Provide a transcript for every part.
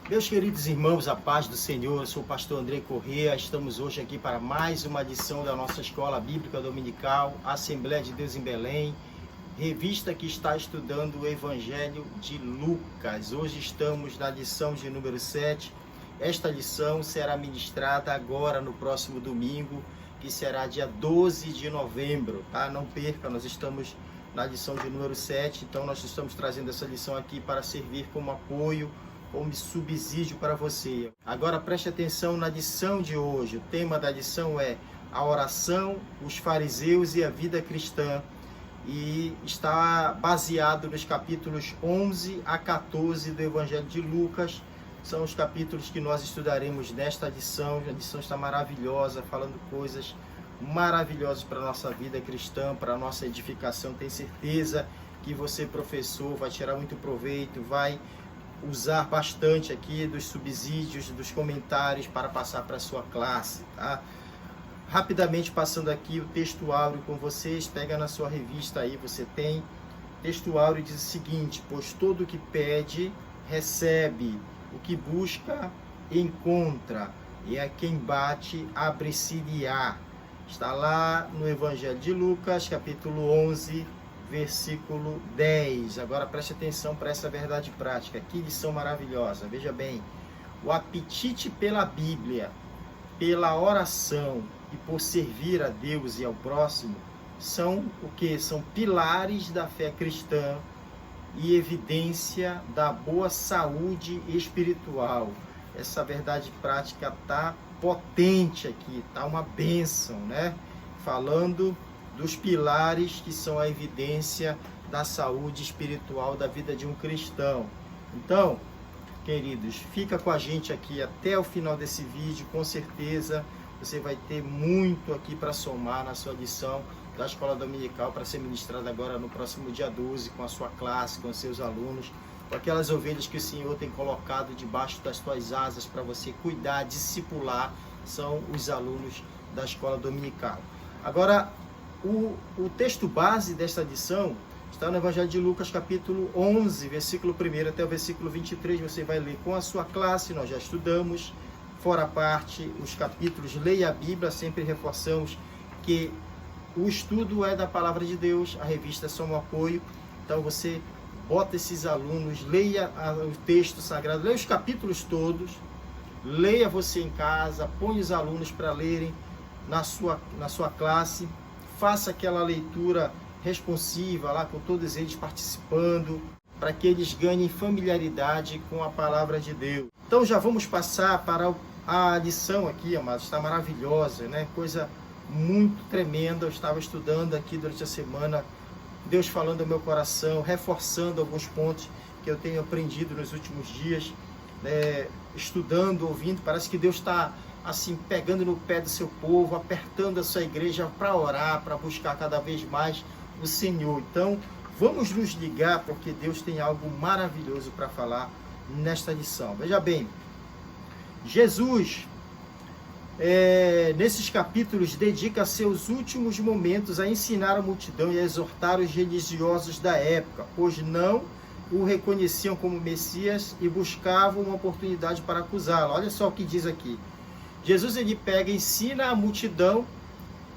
Meus queridos irmãos, a paz do Senhor, eu sou o pastor Andrei Corrêa, estamos hoje aqui para mais uma lição da nossa Escola Bíblica Dominical, Assembleia de Deus em Belém, revista que está estudando o Evangelho de Lucas. Hoje estamos na lição de número 7, esta lição será ministrada agora no próximo domingo, que será dia 12 de novembro, tá? Não perca, nós estamos na lição de número 7, então nós estamos trazendo essa lição aqui para servir como apoio, como subsídio para você. Agora preste atenção na lição de hoje. O tema da lição é a oração, os fariseus e a vida cristã. E está baseado nos capítulos 11 a 14 do Evangelho de Lucas. São os capítulos que nós estudaremos nesta lição. A lição está maravilhosa, falando coisas maravilhosas para a nossa vida cristã, para a nossa edificação. Tenho certeza que você, professor, vai tirar muito proveito, vai usar bastante aqui dos subsídios, dos comentários para passar para a sua classe, tá? Rapidamente passando aqui o texto áureo com vocês, pega na sua revista aí, você tem texto áureo, diz o seguinte: pois todo o que pede, recebe, o que busca, encontra, e a quem bate, abre-se-lhe-á. Está lá no Evangelho de Lucas, capítulo 11, versículo 10. Agora preste atenção para essa verdade prática. Que lição maravilhosa. Veja bem, o apetite pela Bíblia, pela oração e por servir a Deus e ao próximo são o que? São pilares da fé cristã e evidência da boa saúde espiritual. Essa verdade prática está potente aqui, está uma bênção, né? Falando dos pilares que são a evidência da saúde espiritual da vida de um cristão. Então, queridos, fica com a gente aqui até o final desse vídeo, com certeza você vai ter muito aqui para somar na sua lição da Escola Dominical, para ser ministrada agora no próximo dia 12, com a sua classe, com os seus alunos, com aquelas ovelhas que o Senhor tem colocado debaixo das tuas asas para você cuidar, discipular, são os alunos da Escola Dominical. Agora, o texto base desta lição está no Evangelho de Lucas, capítulo 11, versículo 1 até o versículo 23. Você vai ler com a sua classe, nós já estudamos, fora a parte, os capítulos. Leia a Bíblia, sempre reforçamos que o estudo é da Palavra de Deus, a revista é só um apoio. Então você bota esses alunos, leia o texto sagrado, leia os capítulos todos, leia você em casa, põe os alunos para lerem na sua classe. Faça aquela leitura responsiva lá com todos eles participando, para que eles ganhem familiaridade com a palavra de Deus. Então já vamos passar para a lição aqui, amados. Está maravilhosa, né? Coisa muito tremenda. Eu estava estudando aqui durante a semana, Deus falando ao meu coração, reforçando alguns pontos que eu tenho aprendido nos últimos dias, estudando, ouvindo. Parece que Deus está assim, pegando no pé do seu povo, apertando a sua igreja para orar, para buscar cada vez mais o Senhor. Então, vamos nos ligar, porque Deus tem algo maravilhoso para falar nesta lição. Veja bem, Jesus, nesses capítulos, dedica seus últimos momentos a ensinar a multidão e a exortar os religiosos da época, pois não o reconheciam como Messias e buscavam uma oportunidade para acusá-lo. Olha só o que diz aqui. Jesus, ele pega, ensina a multidão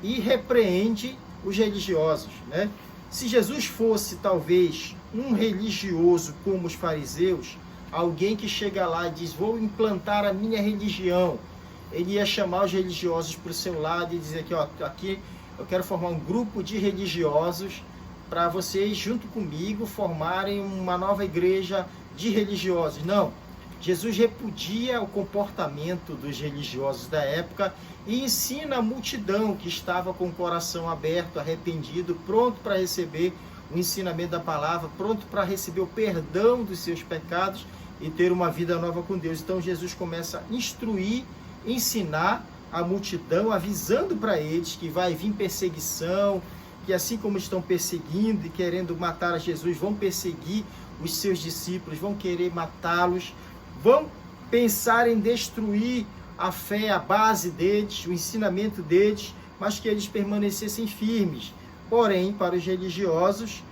e repreende os religiosos, né? Se Jesus fosse, talvez, um religioso como os fariseus, alguém que chega lá e diz, vou implantar a minha religião, ele ia chamar os religiosos para o seu lado e dizer que, ó, aqui eu quero formar um grupo de religiosos para vocês, junto comigo, formarem uma nova igreja de religiosos. Não. Jesus repudia o comportamento dos religiosos da época e ensina a multidão que estava com o coração aberto, arrependido, pronto para receber o ensinamento da palavra, pronto para receber o perdão dos seus pecados e ter uma vida nova com Deus. Então Jesus começa a instruir, ensinar a multidão, avisando para eles que vai vir perseguição, que assim como estão perseguindo e querendo matar a Jesus, vão perseguir os seus discípulos, vão querer matá-los, vão pensar em destruir a fé, a base deles, o ensinamento deles, mas que eles permanecessem firmes. Porém, para os religiosos,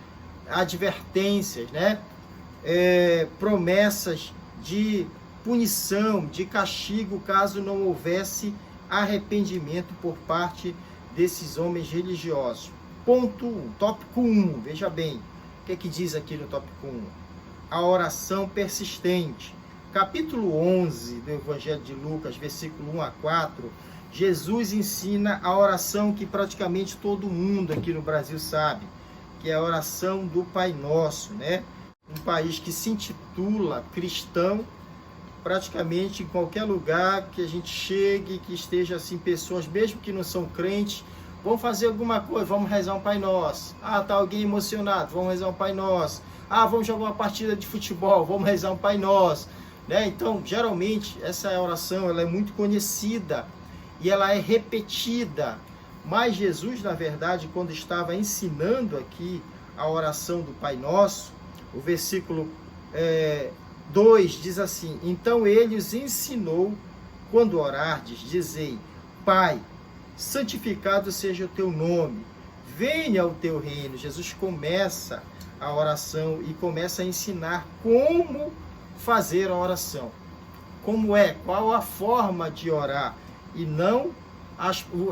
advertências, né? Promessas de punição, de castigo, caso não houvesse arrependimento por parte desses homens religiosos. Ponto 1, tópico 1, veja bem, o que é que diz aqui no tópico 1? A oração persistente. Capítulo 11 do Evangelho de Lucas, versículo 1 a 4, Jesus ensina a oração que praticamente todo mundo aqui no Brasil sabe, que é a oração do Pai Nosso, né? Um país que se intitula cristão, praticamente em qualquer lugar que a gente chegue, que esteja assim, pessoas, mesmo que não são crentes, vão fazer alguma coisa, vamos rezar um Pai Nosso. Ah, tá alguém emocionado, vamos rezar um Pai Nosso. Ah, vamos jogar uma partida de futebol, vamos rezar um Pai Nosso. Né? Então, geralmente, essa oração ela é muito conhecida e ela é repetida. Mas Jesus, na verdade, quando estava ensinando aqui a oração do Pai Nosso, o versículo 2 diz assim: então ele os ensinou, quando orardes, dizei, Pai, santificado seja o teu nome, venha o teu reino. Jesus começa a oração e começa a ensinar como fazer a oração. Como qual a forma de orar e não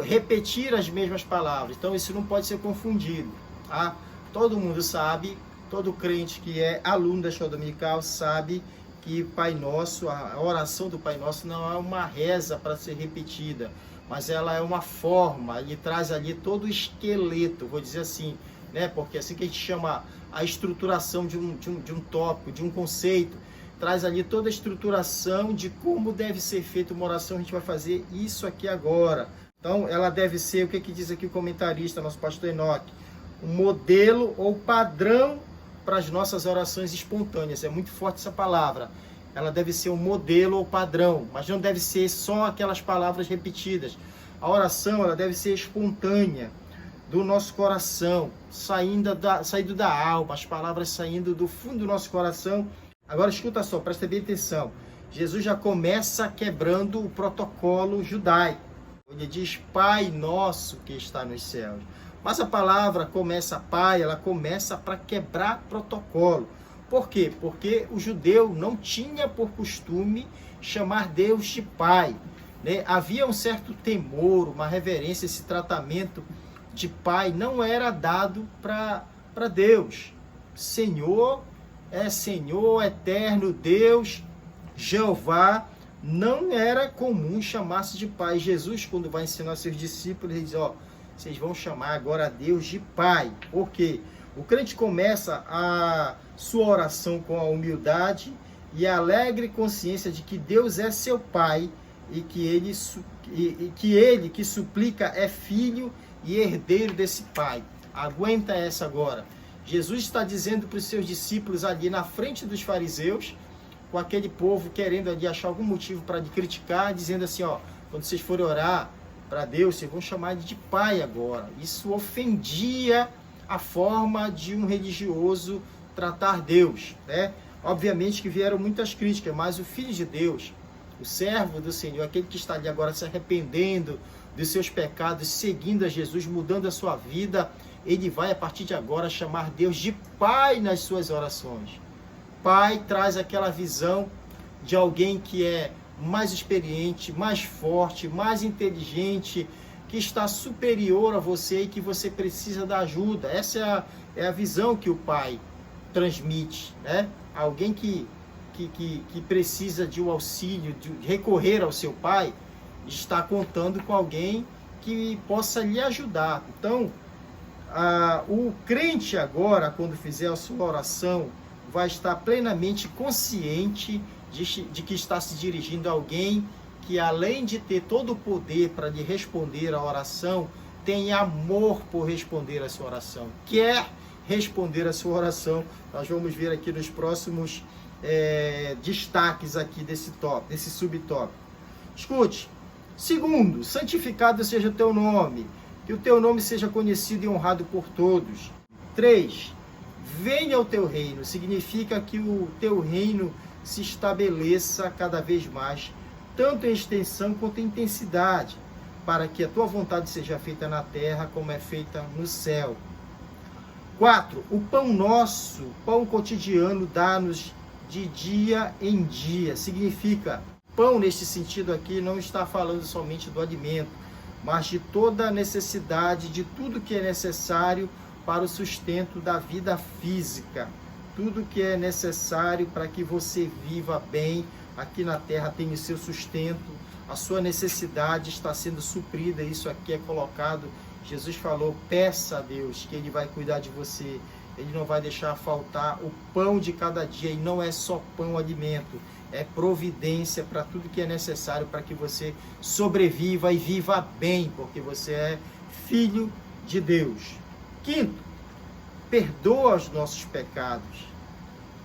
repetir as mesmas palavras. Então isso não pode ser confundido. Tá? Todo mundo sabe, todo crente que é aluno da escola dominical sabe que Pai Nosso, a oração do Pai Nosso não é uma reza para ser repetida, mas ela é uma forma, ele traz ali todo o esqueleto, vou dizer assim, né? Porque assim que a gente chama a estruturação de um tópico, de um conceito, traz ali toda a estruturação de como deve ser feita uma oração. A gente vai fazer isso aqui agora. Então, ela deve ser, o que diz aqui o comentarista, nosso pastor Enoque, um modelo ou padrão para as nossas orações espontâneas. É muito forte essa palavra. Ela deve ser um modelo ou padrão, mas não deve ser só aquelas palavras repetidas. A oração ela deve ser espontânea, do nosso coração, saindo da alma, as palavras saindo do fundo do nosso coração. Agora escuta só, presta bem atenção. Jesus já começa quebrando o protocolo judaico. Ele diz, Pai nosso que está nos céus. Mas a palavra começa, Pai, ela começa para quebrar protocolo. Por quê? Porque o judeu não tinha por costume chamar Deus de Pai. Né? Havia um certo temor, uma reverência, esse tratamento de Pai não era dado para Deus. Senhor é Senhor, eterno Deus, Jeová. Não era comum chamar-se de Pai. Jesus, quando vai ensinar seus discípulos, ele diz, vocês vão chamar agora a Deus de Pai. Por quê? O crente começa a sua oração com a humildade e a alegre consciência de que Deus é seu Pai e que ele que suplica é filho e herdeiro desse Pai. Aguenta essa agora. Jesus está dizendo para os seus discípulos ali na frente dos fariseus, com aquele povo querendo ali achar algum motivo para criticar, dizendo assim, quando vocês forem orar para Deus, vocês vão chamar ele de Pai agora. Isso ofendia a forma de um religioso tratar Deus, né? Obviamente que vieram muitas críticas, mas o Filho de Deus, o servo do Senhor, aquele que está ali agora se arrependendo dos seus pecados, seguindo a Jesus, mudando a sua vida, ele vai a partir de agora chamar Deus de Pai nas suas orações. Pai traz aquela visão de alguém que é mais experiente, mais forte, mais inteligente, que está superior a você e que você precisa da ajuda. Essa é a visão que o Pai transmite, né? Alguém que precisa de um auxílio, de recorrer ao seu Pai, está contando com alguém que possa lhe ajudar. Então, o crente agora, quando fizer a sua oração, vai estar plenamente consciente de que está se dirigindo a alguém que, além de ter todo o poder para lhe responder a oração, tem amor por responder a sua oração, quer responder a sua oração. Nós vamos ver aqui nos próximos destaques aqui desse subtópico. Escute. Segundo, santificado seja o teu nome, que o teu nome seja conhecido e honrado por todos. 3, venha o teu reino, significa que o teu reino se estabeleça cada vez mais, tanto em extensão quanto em intensidade, para que a tua vontade seja feita na terra como é feita no céu. 4, o pão nosso, pão cotidiano, dá-nos de dia em dia. Significa, pão neste sentido aqui não está falando somente do alimento, mas de toda a necessidade, de tudo que é necessário para o sustento da vida física. Tudo que é necessário para que você viva bem aqui na terra, tenha o seu sustento, a sua necessidade está sendo suprida. Isso aqui é colocado, Jesus falou, peça a Deus que Ele vai cuidar de você. Ele não vai deixar faltar o pão de cada dia, e não é só pão, alimento, é providência para tudo que é necessário para que você sobreviva e viva bem, porque você é filho de Deus. Quinto, perdoa os nossos pecados,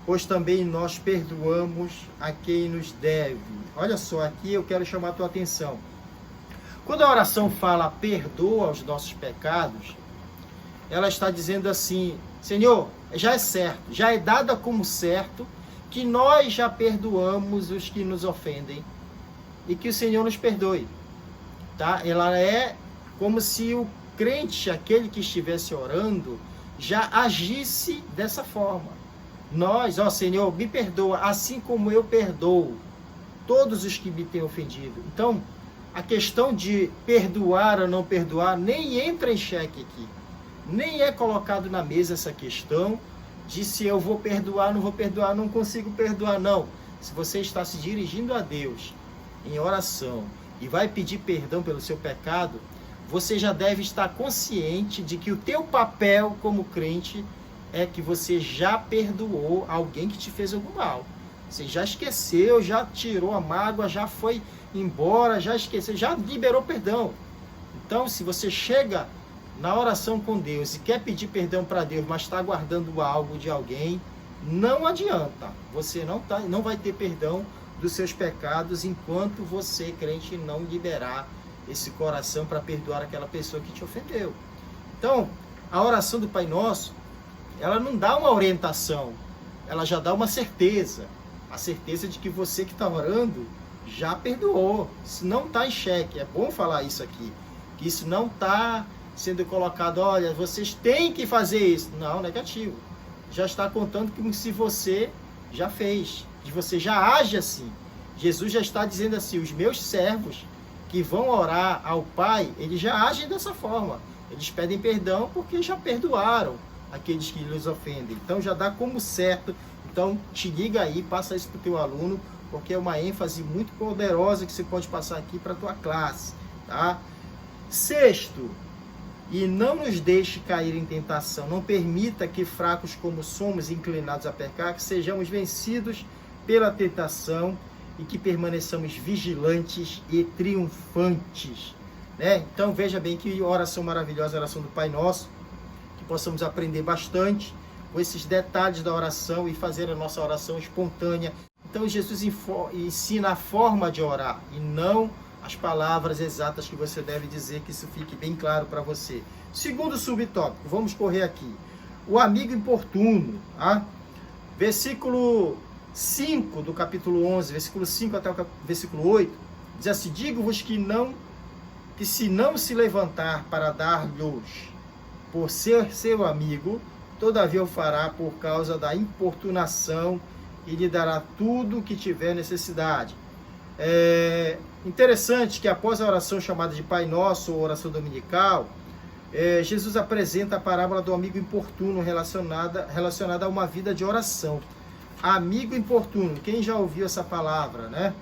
pois também nós perdoamos a quem nos deve. Olha só, aqui eu quero chamar a tua atenção. Quando a oração fala perdoa os nossos pecados, ela está dizendo assim, Senhor, já é certo, já é dada como certo que nós já perdoamos os que nos ofendem e que o Senhor nos perdoe. Tá? Ela é como se o crente, aquele que estivesse orando, já agisse dessa forma. Nós, ó Senhor, me perdoa, assim como eu perdoo todos os que me têm ofendido. Então, a questão de perdoar ou não perdoar nem entra em xeque aqui. Nem é colocado na mesa essa questão de se eu vou perdoar, não vou perdoar, não consigo perdoar, não. Se você está se dirigindo a Deus em oração e vai pedir perdão pelo seu pecado, você já deve estar consciente de que o teu papel como crente é que você já perdoou alguém que te fez algum mal. Você já esqueceu, já tirou a mágoa, já foi embora, já esqueceu, já liberou perdão. Então, se você chega na oração com Deus e quer pedir perdão para Deus, mas está guardando algo de alguém, não adianta. Você não vai ter perdão dos seus pecados enquanto você, crente, não liberar esse coração para perdoar aquela pessoa que te ofendeu. Então, a oração do Pai Nosso, ela não dá uma orientação, ela já dá uma certeza. A certeza de que você que está orando já perdoou. Isso não está em xeque. É bom falar isso aqui. Que isso não está sendo colocado, olha, vocês têm que fazer isso. Não, negativo. Já está contando como se você já fez. Que você já age assim. Jesus já está dizendo assim, os meus servos que vão orar ao Pai, eles já agem dessa forma. Eles pedem perdão porque já perdoaram aqueles que lhes ofendem. Então já dá como certo. Então te liga aí, passa isso para o teu aluno, porque é uma ênfase muito poderosa que você pode passar aqui para a tua classe. Tá? Sexto, e não nos deixe cair em tentação. Não permita que fracos como somos, inclinados a pecar, que sejamos vencidos pela tentação e que permaneçamos vigilantes e triunfantes. Né? Então veja bem que oração maravilhosa, a oração do Pai Nosso, que possamos aprender bastante com esses detalhes da oração e fazer a nossa oração espontânea. Então Jesus ensina a forma de orar e não as palavras exatas que você deve dizer, que isso fique bem claro para você. Segundo subtópico, vamos correr aqui. O amigo importuno. Tá? Versículo 5 do capítulo 11, versículo 5 até o versículo 8, diz assim, digo-vos que se não se levantar para dar-lhes por ser seu amigo, todavia o fará por causa da importunação e lhe dará tudo o que tiver necessidade. É interessante que após a oração chamada de Pai Nosso, ou oração dominical, Jesus apresenta a parábola do amigo importuno relacionada a uma vida de oração. Amigo importuno, quem já ouviu essa palavra, né?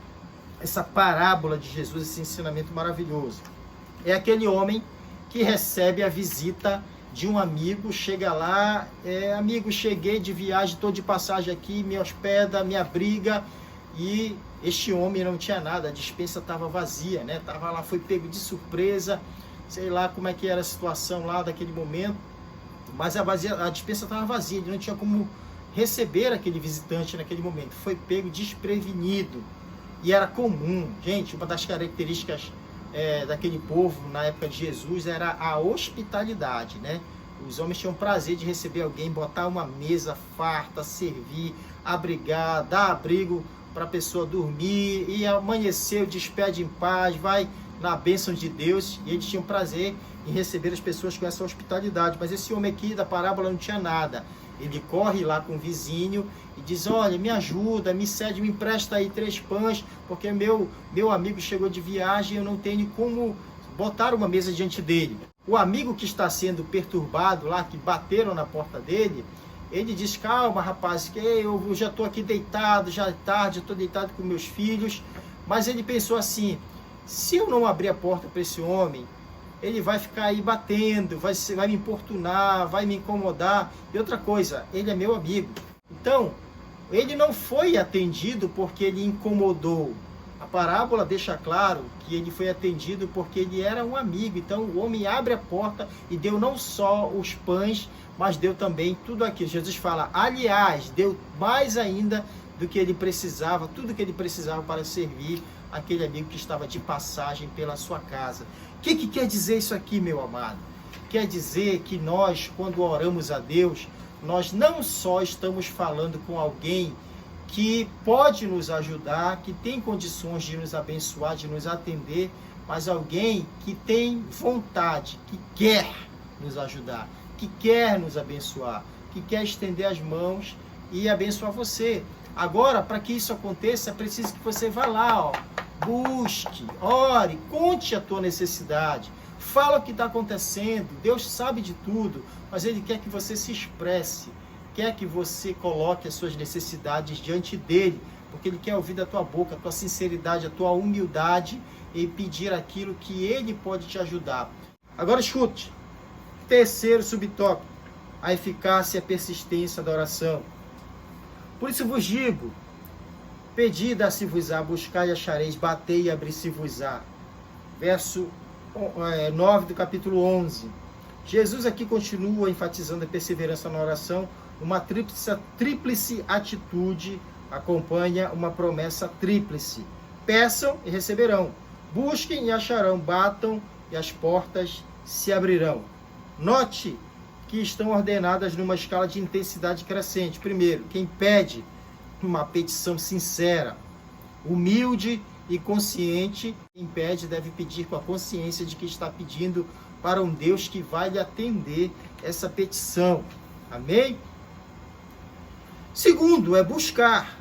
Essa parábola de Jesus, esse ensinamento maravilhoso. É aquele homem que recebe a visita de um amigo, chega lá, amigo, cheguei de viagem, estou de passagem aqui, me hospeda, me abriga, e este homem não tinha nada, a despensa estava vazia, né? Tava lá, foi pego de surpresa, sei lá como é que era a situação lá daquele momento, mas a despensa estava vazia, ele não tinha como receber aquele visitante naquele momento, foi pego desprevenido, e era comum, gente, uma das características daquele povo na época de Jesus era a hospitalidade, né? Os homens tinham prazer de receber alguém, botar uma mesa farta, servir, abrigar, dar abrigo para a pessoa dormir, e amanheceu, despede em paz, vai na bênção de Deus, e eles tinham prazer em receber as pessoas com essa hospitalidade. Mas esse homem aqui da parábola não tinha nada. Ele corre lá com o vizinho e diz, olha, me ajuda, me cede, me empresta aí 3 pães, porque meu amigo chegou de viagem e eu não tenho como botar uma mesa diante dele. O amigo que está sendo perturbado lá, que bateram na porta dele, ele diz, calma rapaz, que eu já estou aqui deitado, já é tarde, eu estou deitado com meus filhos. Mas ele pensou assim, se eu não abrir a porta para esse homem, ele vai ficar aí batendo, vai me importunar, vai me incomodar. E outra coisa, ele é meu amigo. Então, ele não foi atendido porque ele incomodou. A parábola deixa claro que ele foi atendido porque ele era um amigo. Então, o homem abre a porta e deu não só os pães, mas deu também tudo aquilo. Jesus fala, aliás, deu mais ainda do que ele precisava, tudo que ele precisava para servir aquele amigo que estava de passagem pela sua casa. O que quer dizer isso aqui, meu amado? Quer dizer que nós, quando oramos a Deus, nós não só estamos falando com alguém que pode nos ajudar, que tem condições de nos abençoar, de nos atender, mas alguém que tem vontade, que quer nos ajudar, que quer nos abençoar, que quer estender as mãos e abençoar você. Agora, para que isso aconteça, é preciso que você vá lá, ó, busque, ore, conte a tua necessidade, fala o que está acontecendo. Deus sabe de tudo, mas Ele quer que você se expresse, quer que você coloque as suas necessidades diante dEle, porque Ele quer ouvir da tua boca a tua sinceridade, a tua humildade e pedir aquilo que Ele pode te ajudar. Agora escute, terceiro subtópico, a eficácia e a persistência da oração. Por isso vos digo, pedi, dá-se-vos-á, buscai e achareis, batei e abri-se-vos-á. Verso 9 do capítulo 11. Jesus aqui continua enfatizando a perseverança na oração. Uma tríplice atitude acompanha uma promessa tríplice. Peçam e receberão. Busquem e acharão. Batam e as portas se abrirão. Note que estão ordenadas numa escala de intensidade crescente. Primeiro, quem pede uma petição sincera, humilde e consciente, quem pede deve pedir com a consciência de que está pedindo para um Deus que vai lhe atender essa petição. Amém? Segundo, é buscar.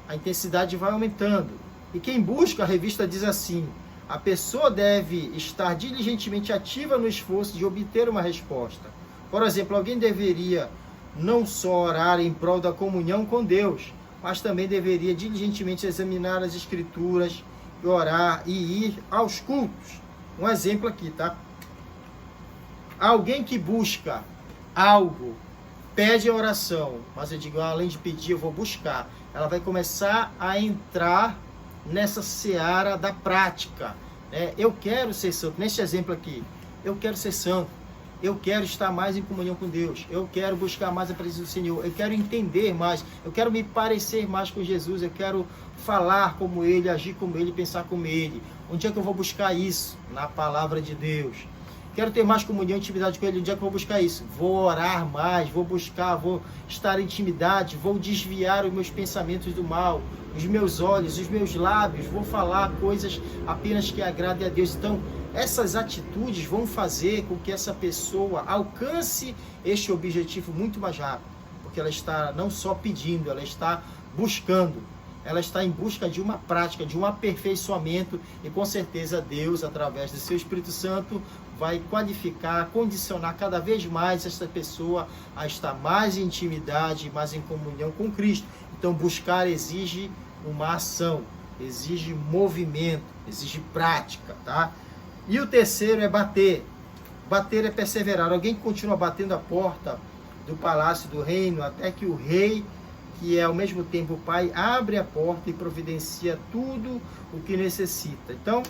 A intensidade vai aumentando. E quem busca, a revista diz assim, a pessoa deve estar diligentemente ativa no esforço de obter uma resposta. Por exemplo, alguém deveria não só orar em prol da comunhão com Deus, mas também deveria diligentemente examinar as Escrituras, orar e ir aos cultos. Um exemplo aqui, tá? Alguém que busca algo, pede a oração, mas eu digo, além de pedir, eu vou buscar. Ela vai começar a entrar nessa seara da prática. Eu quero ser santo. Neste exemplo aqui, eu quero ser santo. Eu quero estar mais em comunhão com Deus. Eu quero buscar mais a presença do Senhor. Eu quero entender mais. Eu quero me parecer mais com Jesus. Eu quero falar como Ele, agir como Ele, pensar como Ele. Onde é que eu vou buscar isso? Na palavra de Deus. Quero ter mais comunhão e intimidade com Ele. Onde é que eu vou buscar isso? Vou orar mais, vou buscar, vou estar em intimidade, vou desviar os meus pensamentos do mal, os meus olhos, os meus lábios, vou falar coisas apenas que agradem a Deus. Então, essas atitudes vão fazer com que essa pessoa alcance este objetivo muito mais rápido, porque ela está não só pedindo, ela está buscando, ela está em busca de uma prática, de um aperfeiçoamento, e com certeza Deus, através do seu Espírito Santo, vai qualificar, condicionar cada vez mais essa pessoa a estar mais em intimidade, mais em comunhão com Cristo. Então, buscar exige uma ação, exige movimento, exige prática, tá? E o terceiro é bater. Bater é perseverar. Alguém que continua batendo a porta do palácio do reino até que o rei, que é ao mesmo tempo o pai, abre a porta e providencia tudo o que necessita. Então,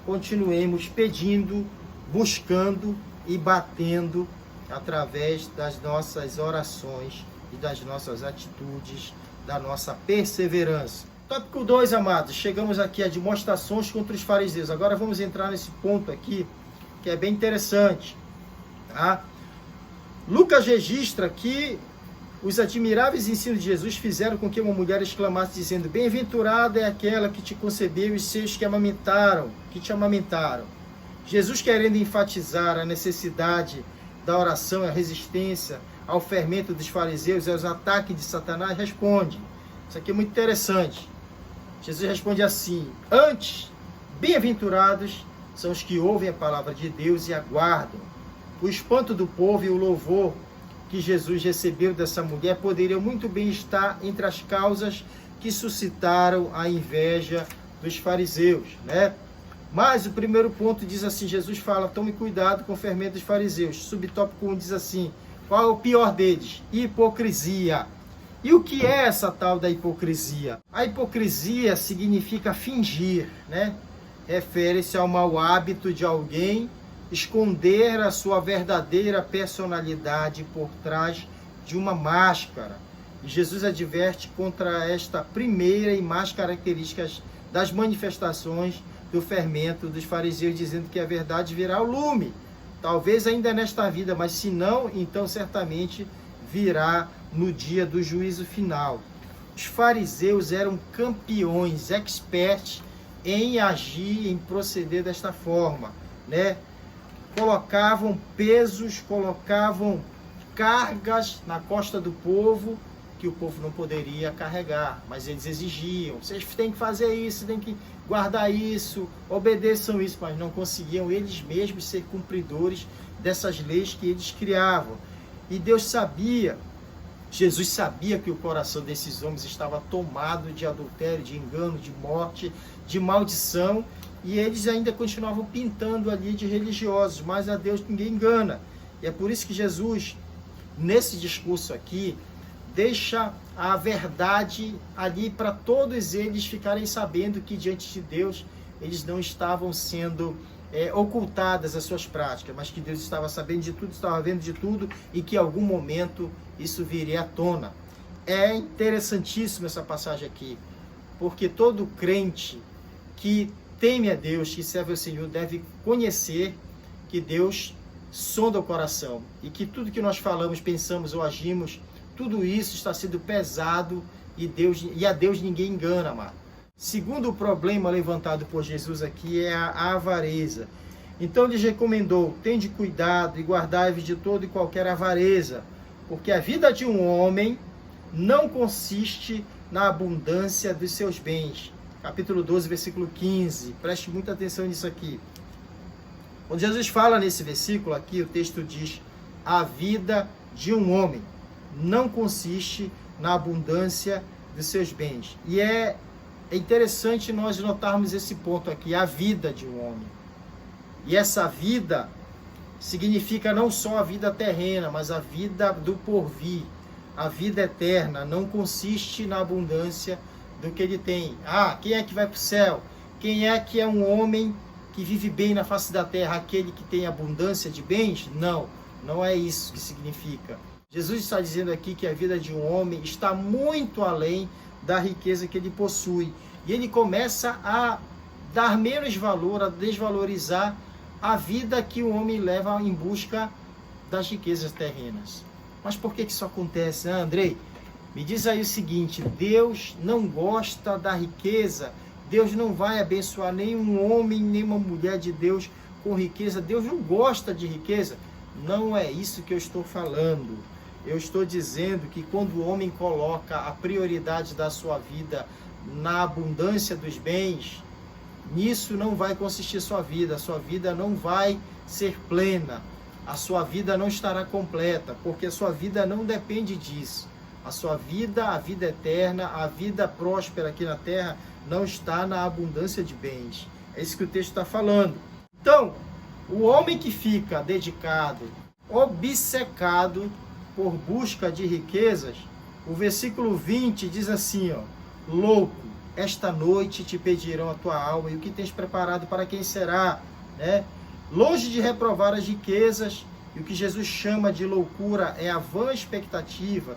continuemos pedindo, buscando e batendo através das nossas orações e das nossas atitudes, da nossa perseverança. Tópico 2, amados, chegamos aqui a demonstrações contra os fariseus. Agora vamos entrar nesse ponto aqui, que é bem interessante. Tá? Lucas registra que os admiráveis ensinos de Jesus fizeram com que uma mulher exclamasse dizendo, bem-aventurada é aquela que te concebeu e os seus que te amamentaram. Jesus, querendo enfatizar a necessidade da oração e a resistência ao fermento dos fariseus e aos ataques de Satanás, responde, Isso aqui é muito interessante. Jesus responde assim: antes, bem-aventurados são os que ouvem a palavra de Deus e aguardam. O espanto do povo e o louvor que Jesus recebeu dessa mulher poderiam muito bem estar entre as causas que suscitaram a inveja dos fariseus, né? Mas o primeiro ponto diz assim, Jesus fala, tome cuidado com o fermento dos fariseus. Subtópico 1 diz assim, qual é o pior deles? Hipocrisia. E o que é essa tal da hipocrisia? A hipocrisia significa fingir, né? Refere-se ao mau hábito de alguém esconder a sua verdadeira personalidade por trás de uma máscara. E Jesus adverte contra esta primeira e mais características das manifestações do fermento dos fariseus, dizendo que a verdade virá ao lume. Talvez ainda nesta vida, mas se não, então certamente virá no dia do juízo final. Os fariseus eram campeões, experts em agir, em proceder desta forma, né? Colocavam pesos, colocavam cargas na costa do povo que o povo não poderia carregar, mas eles exigiam, vocês têm que fazer isso, têm que guardar isso, obedeçam isso, mas não conseguiam eles mesmos ser cumpridores dessas leis que eles criavam. E Deus sabia, Jesus sabia que o coração desses homens estava tomado de adultério, de engano, de morte, de maldição, e eles ainda continuavam pintando ali de religiosos, mas a Deus ninguém engana. E é por isso que Jesus, nesse discurso aqui, deixa a verdade ali para todos eles ficarem sabendo que diante de Deus eles não estavam sendo ocultadas as suas práticas, mas que Deus estava sabendo de tudo, estava vendo de tudo e que em algum momento isso viria à tona. É interessantíssima essa passagem aqui, porque todo crente que teme a Deus, que serve ao Senhor, deve conhecer que Deus sonda o coração e que tudo que nós falamos, pensamos ou agimos, tudo isso está sendo pesado e a Deus ninguém engana, amado. Segundo problema levantado por Jesus aqui é a avareza. Então lhes recomendou, tende cuidado e guardai-vos de toda e qualquer avareza, porque a vida de um homem não consiste na abundância dos seus bens. Capítulo 12, versículo 15. Preste muita atenção nisso aqui. Quando Jesus fala nesse versículo aqui, o texto diz, a vida de um homem não consiste na abundância dos seus bens. E é interessante nós notarmos esse ponto aqui, a vida de um homem. E essa vida significa não só a vida terrena, mas a vida do porvir. A vida eterna não consiste na abundância do que ele tem. Ah, quem é que vai para o céu? Quem é que é um homem que vive bem na face da terra? Aquele que tem abundância de bens? Não, não é isso que significa. Jesus está dizendo aqui que a vida de um homem está muito além da riqueza que ele possui. E ele começa a dar menos valor, a desvalorizar a vida que o homem leva em busca das riquezas terrenas. Mas por que isso acontece, né, Andrei? Me diz aí o seguinte, Deus não gosta da riqueza, Deus não vai abençoar nenhum homem, nem uma mulher de Deus com riqueza, Deus não gosta de riqueza. Não é isso que eu estou falando. Eu estou dizendo que quando o homem coloca a prioridade da sua vida na abundância dos bens, nisso não vai consistir sua vida não vai ser plena, a sua vida não estará completa, porque a sua vida não depende disso. A sua vida, a vida eterna, a vida próspera aqui na terra, não está na abundância de bens. É isso que o texto está falando. Então, o homem que fica dedicado, obcecado por busca de riquezas, o versículo 20 diz assim, ó, louco, esta noite te pedirão a tua alma, e o que tens preparado para quem será, né? Longe de reprovar as riquezas, e o que Jesus chama de loucura é a vã expectativa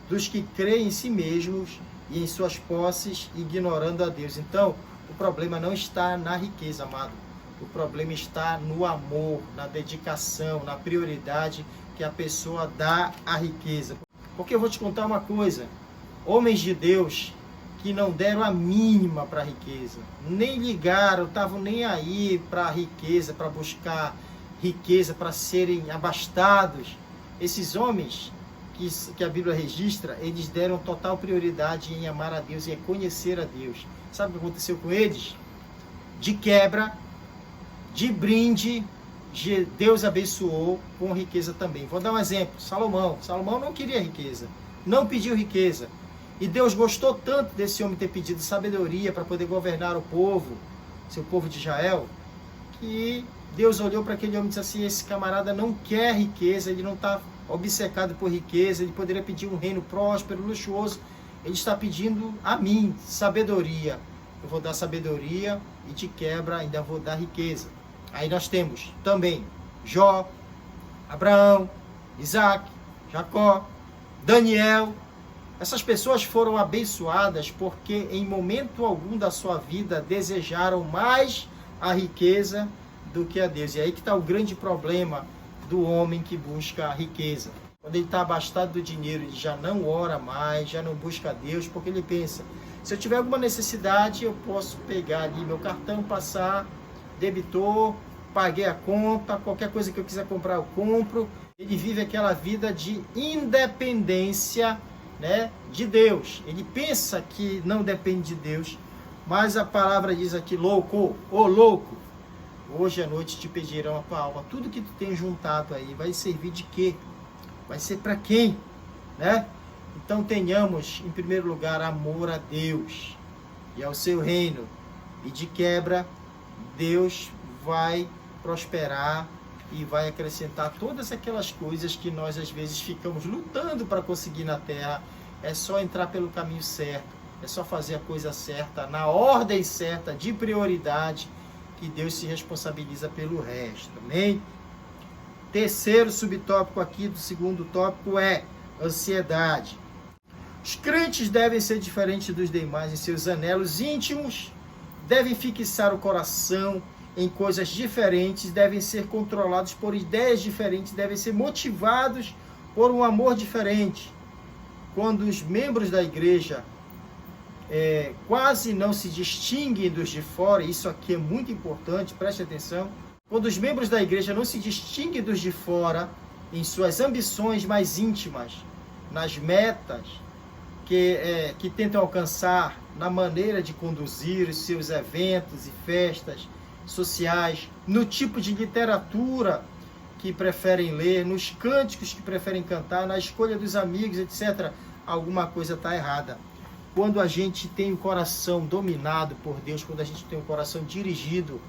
dos que creem em si mesmos e em suas posses, ignorando a Deus. Então, o problema não está na riqueza, amado. O problema está no amor, na dedicação, na prioridade que a pessoa dá à riqueza. Porque eu vou te contar uma coisa, homens de Deus que não deram a mínima para a riqueza, nem ligaram, estavam nem aí para a riqueza, para buscar riqueza, para serem abastados. Esses homens que a Bíblia registra, eles deram total prioridade em amar a Deus e em conhecer a Deus. Sabe o que aconteceu com eles? De quebra, de brinde, Deus abençoou com riqueza também. Vou dar um exemplo. Salomão não queria riqueza, não pediu riqueza. E Deus gostou tanto desse homem ter pedido sabedoria para poder governar o povo, seu povo de Israel, que Deus olhou para aquele homem e disse assim: esse camarada não quer riqueza, ele não está obcecado por riqueza, ele poderia pedir um reino próspero, luxuoso. Ele está pedindo a mim sabedoria. Eu vou dar sabedoria e de quebra ainda vou dar riqueza. Aí nós temos também Jó, Abraão, Isaac, Jacó, Daniel. Essas pessoas foram abençoadas porque em momento algum da sua vida desejaram mais a riqueza do que a Deus. E aí que está o grande problema do homem que busca a riqueza. Quando ele está abastado do dinheiro, ele já não ora mais, já não busca a Deus, porque ele pensa: se eu tiver alguma necessidade, eu posso pegar ali meu cartão, passar, debitor, paguei a conta, qualquer coisa que eu quiser comprar eu compro. Ele vive aquela vida de independência, né, de Deus. Ele pensa que não depende de Deus, mas a palavra diz aqui: louco, ô louco, hoje à noite te pedirão a tua alma. Tudo que tu tem juntado aí vai servir de quê? Vai ser para quem? Né? Então tenhamos, em primeiro lugar, amor a Deus e ao seu reino. E de quebra, Deus vai prosperar e vai acrescentar todas aquelas coisas que nós às vezes ficamos lutando para conseguir na terra. É só entrar pelo caminho certo, é só fazer a coisa certa, na ordem certa, de prioridade, que Deus se responsabiliza pelo resto. Amém? Terceiro subtópico aqui do segundo tópico é ansiedade. Os crentes devem ser diferentes dos demais em seus anelos íntimos, devem fixar o coração em coisas diferentes, devem ser controlados por ideias diferentes, devem ser motivados por um amor diferente. Quando os membros da igreja quase não se distinguem dos de fora, isso aqui é muito importante, preste atenção. Quando os membros da igreja não se distinguem dos de fora em suas ambições mais íntimas, nas metas que tentam alcançar, na maneira de conduzir os seus eventos e festas sociais, no tipo de literatura que preferem ler, nos cânticos que preferem cantar, na escolha dos amigos, etc., alguma coisa está errada. Quando a gente tem o coração dominado por Deus, quando a gente tem o coração dirigido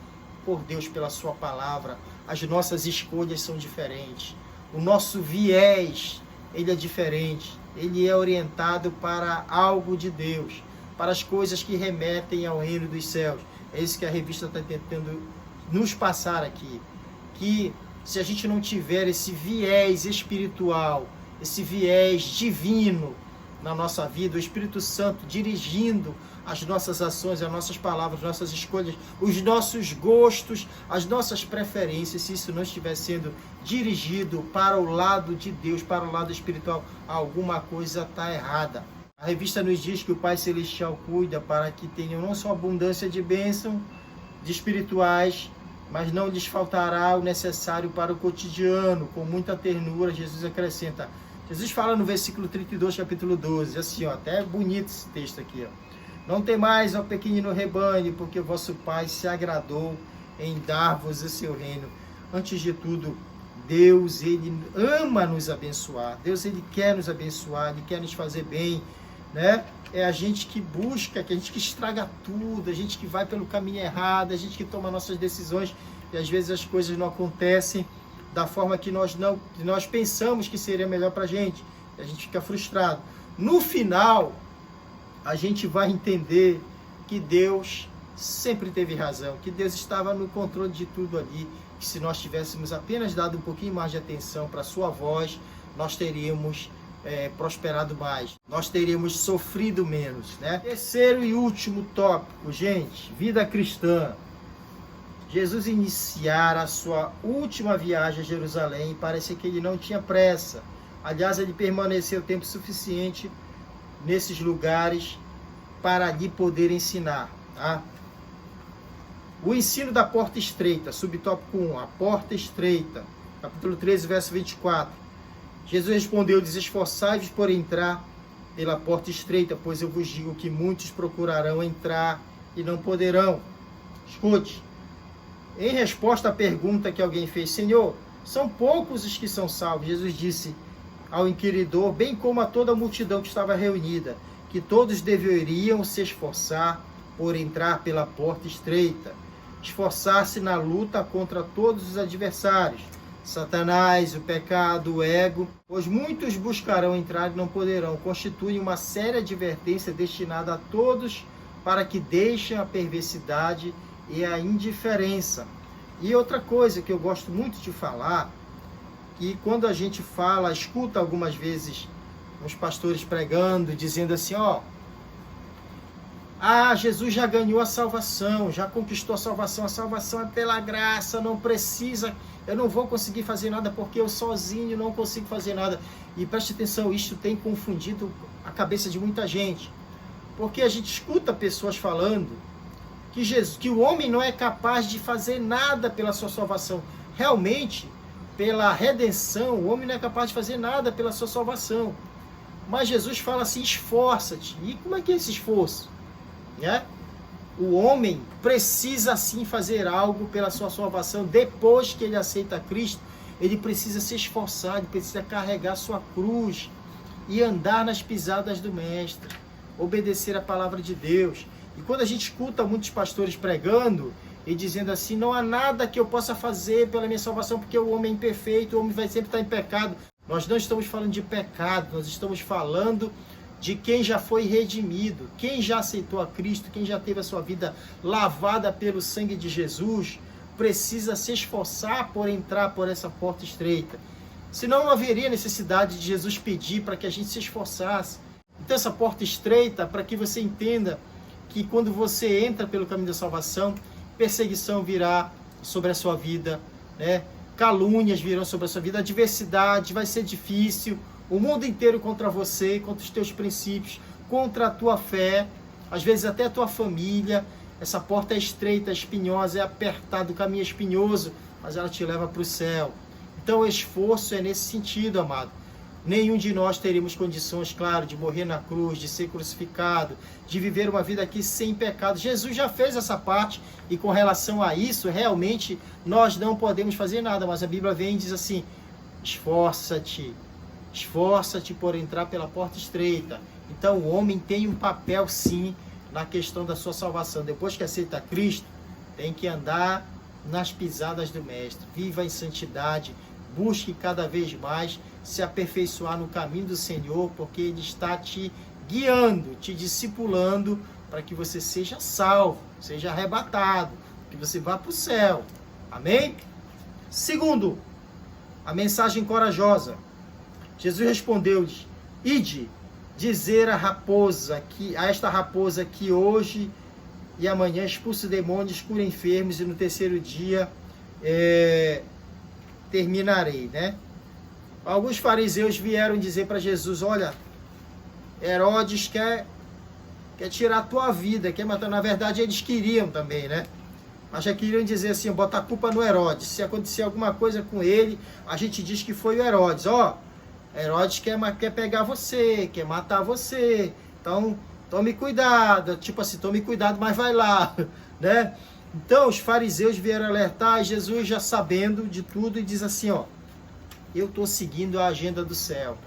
por Deus pela sua palavra, as nossas escolhas são diferentes. O nosso viés, ele é diferente. Ele é orientado para algo de Deus, para as coisas que remetem ao reino dos céus. É isso que a revista está tentando nos passar aqui. Que se a gente não tiver esse viés espiritual, esse viés divino na nossa vida, o Espírito Santo dirigindo as nossas ações, as nossas palavras, as nossas escolhas, os nossos gostos, as nossas preferências, se isso não estiver sendo dirigido para o lado de Deus, para o lado espiritual, alguma coisa está errada. A revista nos diz que o Pai Celestial cuida para que tenham não só abundância de bênção, de espirituais, mas não lhes faltará o necessário para o cotidiano. Com muita ternura, Jesus acrescenta. Jesus fala no versículo 32, capítulo 12, assim, ó, até é bonito esse texto aqui, ó. Não temais, ó pequenino rebanho, porque o vosso Pai se agradou em dar-vos o seu reino. Antes de tudo, Deus, Ele ama nos abençoar. Deus, Ele quer nos abençoar, Ele quer nos fazer bem, né? É a gente que busca, que a gente que estraga tudo, a gente que vai pelo caminho errado, a gente que toma nossas decisões e às vezes as coisas não acontecem da forma que nós pensamos que seria melhor para a gente. A gente fica frustrado. No final, a gente vai entender que Deus sempre teve razão, que Deus estava no controle de tudo ali, que se nós tivéssemos apenas dado um pouquinho mais de atenção para a sua voz, nós teríamos prosperado mais, nós teríamos sofrido menos, né? Terceiro e último tópico, gente, vida cristã. Jesus iniciara a sua última viagem a Jerusalém e parece que ele não tinha pressa. Aliás, ele permaneceu tempo suficiente nesses lugares para lhe poder ensinar, tá? O ensino da porta estreita, subtópico 1, a porta estreita, capítulo 13, verso 24. Jesus respondeu-lhes: esforçai-vos por entrar pela porta estreita, pois eu vos digo que muitos procurarão entrar e não poderão. Escute, em resposta à pergunta que alguém fez: Senhor, são poucos os que são salvos, Jesus disse ao inquiridor, bem como a toda a multidão que estava reunida, que todos deveriam se esforçar por entrar pela porta estreita, esforçar-se na luta contra todos os adversários, Satanás, o pecado, o ego, pois muitos buscarão entrar e não poderão. Constitui uma séria advertência destinada a todos para que deixem a perversidade e a indiferença. E outra coisa que eu gosto muito de falar, que quando a gente fala, escuta algumas vezes uns pastores pregando, dizendo assim, Jesus já ganhou a salvação, já conquistou a salvação é pela graça, não precisa, eu não vou conseguir fazer nada porque eu sozinho não consigo fazer nada. E preste atenção, isto tem confundido a cabeça de muita gente, porque a gente escuta pessoas falando que o homem não é capaz de fazer nada pela sua salvação. Realmente, pela redenção, o homem não é capaz de fazer nada pela sua salvação. Mas Jesus fala assim, esforça-te. E como é que é esse esforço? O homem precisa sim fazer algo pela sua salvação. Depois que ele aceita Cristo, ele precisa se esforçar, ele precisa carregar sua cruz e andar nas pisadas do Mestre, obedecer a palavra de Deus. E quando a gente escuta muitos pastores pregando e dizendo assim, não há nada que eu possa fazer pela minha salvação, porque o homem é imperfeito, o homem vai sempre estar em pecado. Nós não estamos falando de pecado, nós estamos falando de quem já foi redimido, quem já aceitou a Cristo, quem já teve a sua vida lavada pelo sangue de Jesus, precisa se esforçar por entrar por essa porta estreita. Senão não haveria necessidade de Jesus pedir para que a gente se esforçasse. Então essa porta estreita, para que você entenda que quando você entra pelo caminho da salvação, perseguição virá sobre a sua vida, calúnias virão sobre a sua vida, adversidade, vai ser difícil, o mundo inteiro contra você, contra os teus princípios, contra a tua fé, às vezes até a tua família. Essa porta é estreita, espinhosa, é apertada, o caminho é espinhoso, mas ela te leva para o céu. Então o esforço é nesse sentido, amado. Nenhum de nós teríamos condições, claro, de morrer na cruz, de ser crucificado, de viver uma vida aqui sem pecado. Jesus já fez essa parte e com relação a isso, realmente, nós não podemos fazer nada. Mas a Bíblia vem e diz assim, esforça-te por entrar pela porta estreita. Então o homem tem um papel sim na questão da sua salvação. Depois que aceita Cristo, tem que andar nas pisadas do Mestre. Viva em santidade, busque cada vez mais se aperfeiçoar no caminho do Senhor, porque Ele está te guiando, te discipulando para que você seja salvo, seja arrebatado, que você vá para o céu. Amém? Segundo, a mensagem corajosa. Jesus respondeu-lhes, ide dizer a esta raposa que hoje e amanhã expulsa demônios, cura enfermos e no terceiro dia terminarei, Alguns fariseus vieram dizer para Jesus, olha, Herodes quer tirar a tua vida, quer matar. Na verdade, eles queriam também, Mas já queriam dizer assim, botar a culpa no Herodes. Se acontecer alguma coisa com ele, a gente diz que foi o Herodes. Herodes quer pegar você, quer matar você. Então, tome cuidado. Tipo assim, tome cuidado, mas vai lá, Então, os fariseus vieram alertar, e Jesus já sabendo de tudo, e diz assim, eu estou seguindo a agenda do céu.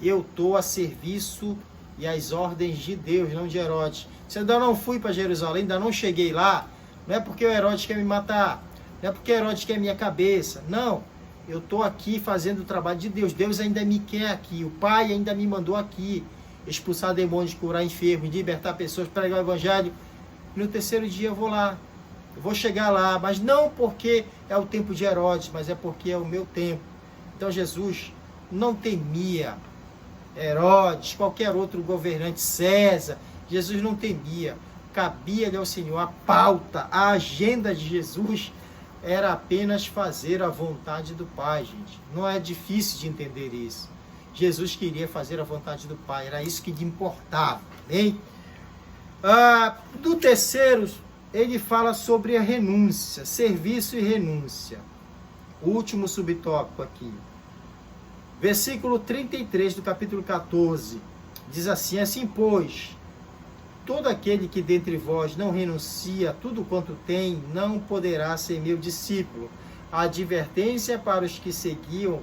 Eu estou a serviço e às ordens de Deus, não de Herodes. Se eu ainda não fui para Jerusalém, ainda não cheguei lá, não é porque o Herodes quer me matar, não é porque o Herodes quer minha cabeça. Não, eu estou aqui fazendo o trabalho de Deus. Deus ainda me quer aqui, o Pai ainda me mandou aqui. Expulsar demônios, curar enfermos, libertar pessoas, pregar o Evangelho. No terceiro dia eu vou lá. Eu vou chegar lá, mas não porque é o tempo de Herodes, mas é porque é o meu tempo. Então Jesus não temia Herodes, qualquer outro governante, César. Jesus não temia. Cabia-lhe ao Senhor a pauta, a agenda de Jesus era apenas fazer a vontade do Pai, gente. Não é difícil de entender isso. Jesus queria fazer a vontade do Pai, era isso que lhe importava. Do terceiro, ele fala sobre a renúncia, serviço e renúncia. O último subtópico aqui. Versículo 33 do capítulo 14, diz assim: assim, pois, todo aquele que dentre vós não renuncia a tudo quanto tem, não poderá ser meu discípulo. A advertência para os que seguiam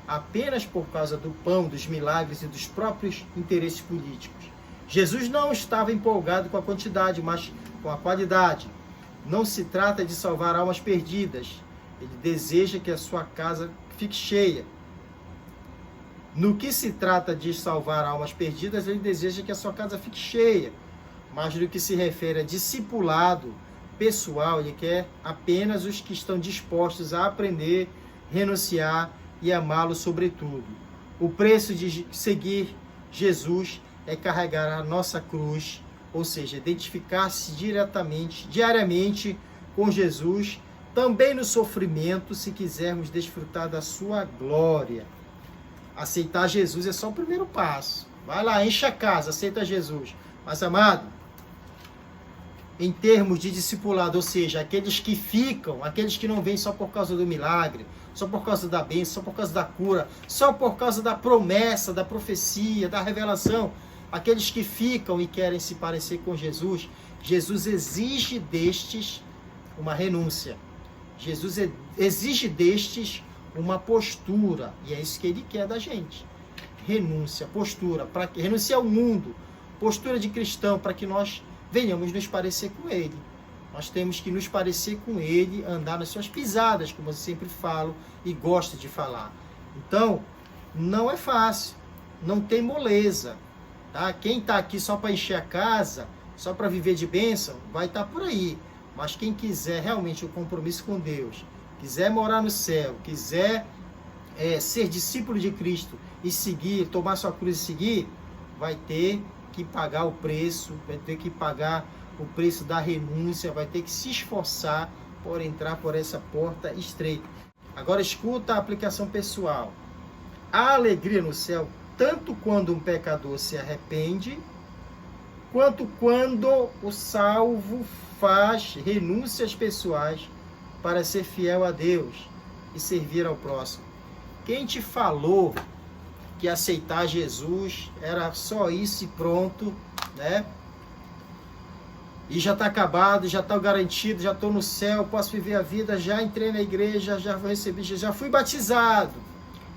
apenas por causa do pão, dos milagres e dos próprios interesses políticos. Jesus não estava empolgado com a quantidade, mas com a qualidade. Não se trata de salvar almas perdidas. Ele deseja que a sua casa fique cheia. No que se trata de salvar almas perdidas, ele deseja que a sua casa fique cheia. Mas no que se refere a discipulado pessoal, ele quer apenas os que estão dispostos a aprender, renunciar e amá-lo sobretudo. O preço de seguir Jesus é carregar a nossa cruz, ou seja, identificar-se diariamente com Jesus, também no sofrimento, se quisermos desfrutar da sua glória. Aceitar Jesus é só o primeiro passo. Vai lá, enche a casa, aceita Jesus. Mas, amado, em termos de discipulado, ou seja, aqueles que ficam, aqueles que não vêm só por causa do milagre, só por causa da bênção, só por causa da cura, só por causa da promessa, da profecia, da revelação, aqueles que ficam e querem se parecer com Jesus, Jesus exige destes uma renúncia. Jesus exige destes uma postura, e é isso que ele quer da gente. Renúncia, postura, renunciar ao mundo, postura de cristão, para que nós venhamos nos parecer com ele. Nós temos que nos parecer com ele, andar nas suas pisadas, como eu sempre falo e gosto de falar. Então, não é fácil, não tem moleza. Tá? Quem está aqui só para encher a casa, só para viver de bênção, vai estar por aí. Mas quem quiser realmente o compromisso com Deus, quiser morar no céu, quiser ser discípulo de Cristo e seguir, tomar sua cruz e seguir, vai ter que pagar o preço, vai ter que pagar o preço da renúncia, vai ter que se esforçar por entrar por essa porta estreita. Agora escuta a aplicação pessoal. Há alegria no céu tanto quando um pecador se arrepende, quanto quando o salvo faz renúncias pessoais para ser fiel a Deus e servir ao próximo. Quem te falou que aceitar Jesus era só isso e pronto, né? E já está acabado, já está garantido, já estou no céu, posso viver a vida, já entrei na igreja, já recebi, já fui batizado,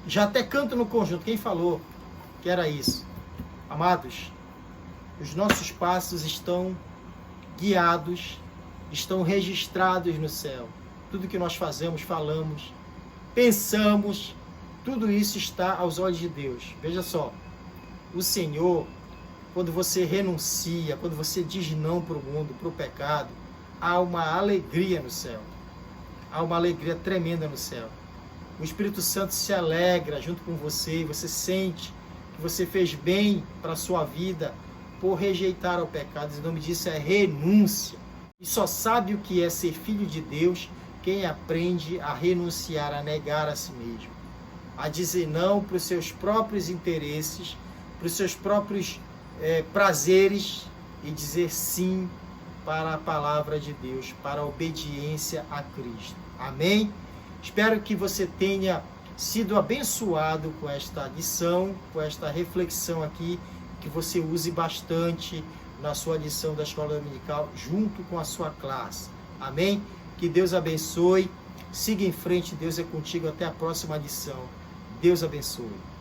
já até canto no conjunto. Quem falou que era isso? Amados, os nossos passos estão guiados, estão registrados no céu. Tudo que nós fazemos, falamos, pensamos, tudo isso está aos olhos de Deus. Veja só, o Senhor, quando você renuncia, quando você diz não para o mundo, para o pecado, há uma alegria no céu. Há uma alegria tremenda no céu. O Espírito Santo se alegra junto com você e você sente que você fez bem para a sua vida por rejeitar o pecado. O nome disso é renúncia. E só sabe o que é ser filho de Deus quem aprende a renunciar, a negar a si mesmo. A dizer não para os seus próprios interesses, para os seus próprios prazeres e dizer sim para a palavra de Deus, para a obediência a Cristo. Amém? Espero que você tenha sido abençoado com esta lição, com esta reflexão aqui, que você use bastante na sua lição da escola dominical, junto com a sua classe. Amém? Que Deus abençoe. Siga em frente, Deus é contigo. Até a próxima lição. Deus abençoe.